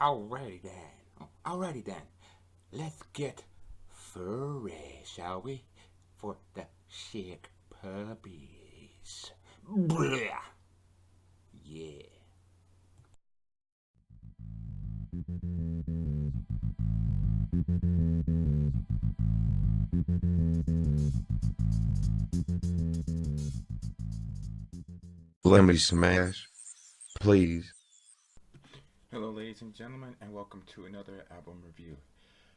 Alrighty then. Alrighty then. Let's get furry, shall we? For the sick puppies. Blah. Yeah. Let me smash, please. Hello ladies and gentlemen, and welcome to another album review.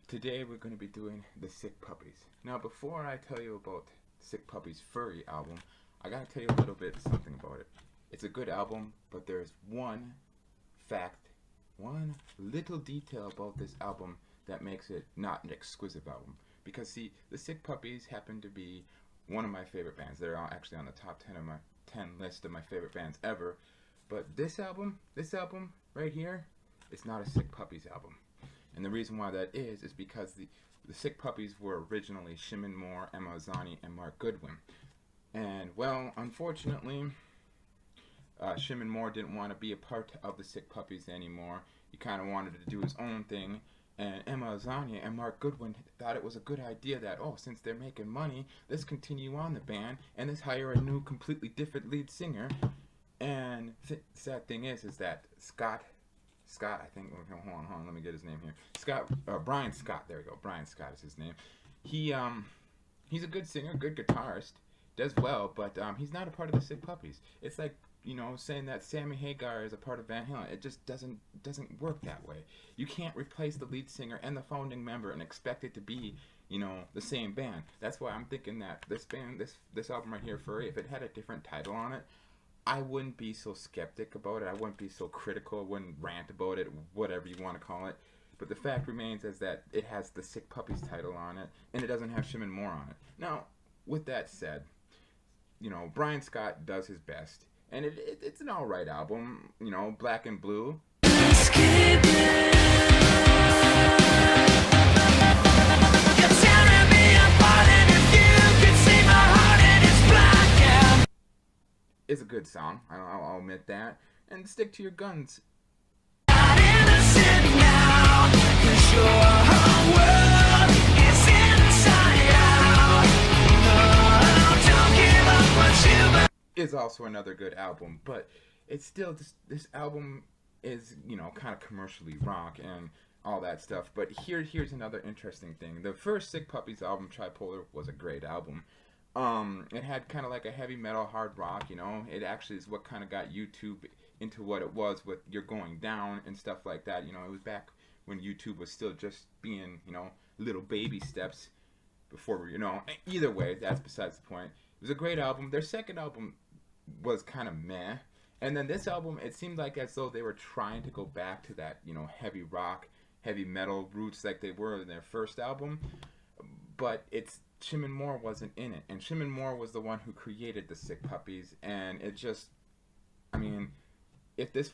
Today we're going to be doing The Sick Puppies. Now before I tell you about Sick Puppies Furry album, I gotta tell you a little bit something about it. It's a good album, but there's one fact, one little detail about this album that makes it not an exquisite album. Because see, The Sick Puppies happen to be one of my favorite bands. They're actually on the top 10 of my 10 list of my favorite bands ever. But this album right here, it's not a Sick Puppies album. And the reason why that is because the Sick Puppies were originally Shimon Moore, Emma Azani, and Mark Goodwin. And well, unfortunately, Shimon Moore didn't want to be a part of the Sick Puppies anymore. He kind of wanted to do his own thing. And Emma Azani and Mark Goodwin thought it was a good idea that, oh, since they're making money, let's continue on the band and let's hire a new, completely different lead singer. And the sad thing is that Scott, I think, hold on, let me get his name here. Brian Scott, there we go. Brian Scott is his name. He's a good singer, good guitarist, does well, but he's not a part of the Sick Puppies. It's like, you know, saying that Sammy Hagar is a part of Van Halen. It just doesn't work that way. You can't replace the lead singer and the founding member and expect it to be, you know, the same band. That's why I'm thinking that this band, this album right here, Furry, if it had a different title on it, I wouldn't be so skeptic about it. I wouldn't be so critical. I wouldn't rant about it, whatever you want to call it. But the fact remains is that it has the Sick Puppies title on it, and it doesn't have Shimon Moore on it. Now, with that said, you know, Brian Scott does his best. And it's an alright album, you know, Black and Blue. It's a good song, I'll admit that. And Stick to Your Guns. Is also another good album, but it's still this album is, you know, kind of commercially rock and all that stuff. But here's another interesting thing. The first Sick Puppies album, Tripolar, was a great album. It had kind of like a heavy metal hard rock, you know. It actually is what kind of got YouTube into what it was with You're Going Down and stuff like that. You know, it was back when YouTube was still just being, you know, little baby steps before, you know. Either way, that's besides the point. It was a great album. Their second album was kind of meh, and then this album, it seemed like as though they were trying to go back to that, you know, heavy rock, heavy metal roots like they were in their first album, but Shimon Moore wasn't in it, and Shimon Moore was the one who created the Sick Puppies, and it just, I mean, if this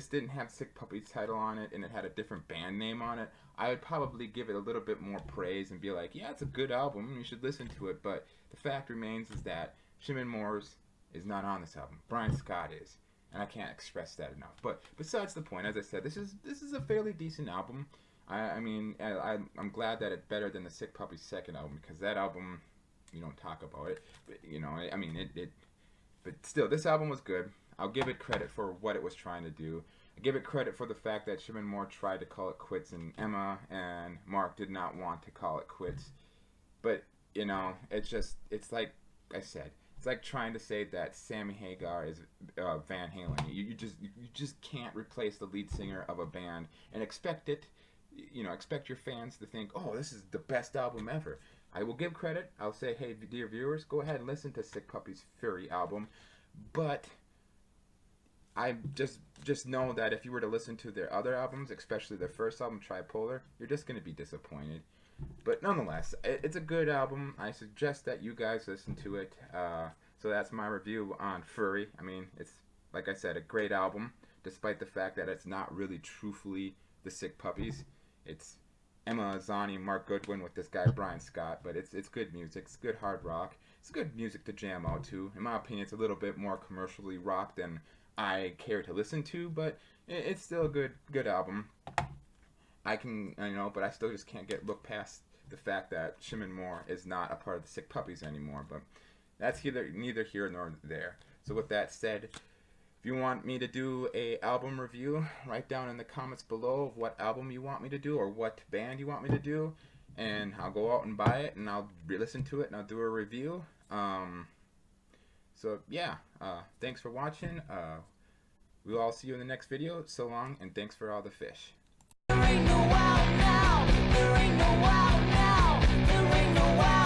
didn't have Sick Puppies title on it and it had a different band name on it, I would probably give it a little bit more praise and be like, yeah, it's a good album, you should listen to it. But the fact remains is that Shimon Moore's is not on this album. Brian Scott is, and I can't express that enough. But besides the point, as I said, this is a fairly decent album. I'm glad that it's better than the Sick Puppies' second album, because that album, you don't talk about it. But, you know, I mean, but still, this album was good. I'll give it credit for what it was trying to do. I give it credit for the fact that Shimon Moore tried to call it quits, and Emma and Mark did not want to call it quits. But, you know, it's like I said, it's like trying to say that Sammy Hagar is Van Halen. You just can't replace the lead singer of a band and expect your fans to think, oh, this is the best album ever. I will give credit. I'll say, hey, dear viewers, go ahead and listen to Sick Puppies Fury album. But I just know that if you were to listen to their other albums, especially their first album, Tripolar, you're just going to be disappointed. But nonetheless, it's a good album. I suggest that you guys listen to it. So that's my review on Furry. I mean, it's, like I said, a great album, despite the fact that it's not really truthfully the Sick Puppies. It's Emma Azani, Mark Goodwin with this guy Brian Scott, but it's good music. It's good hard rock. It's good music to jam out to. In my opinion, it's a little bit more commercially rock than I care to listen to, but it's still a good album. I can, but I still just can't look past the fact that Shimon Moore is not a part of the Sick Puppies anymore. But that's neither here nor there. So with that said, if you want me to do a album review, write down in the comments below what album you want me to do or what band you want me to do, and I'll go out and buy it and I'll listen to it and I'll do a review. So yeah, thanks for watching. We'll all see you in the next video. So long, and thanks for all the fish. There ain't no out now. There ain't no out now. There ain't no out.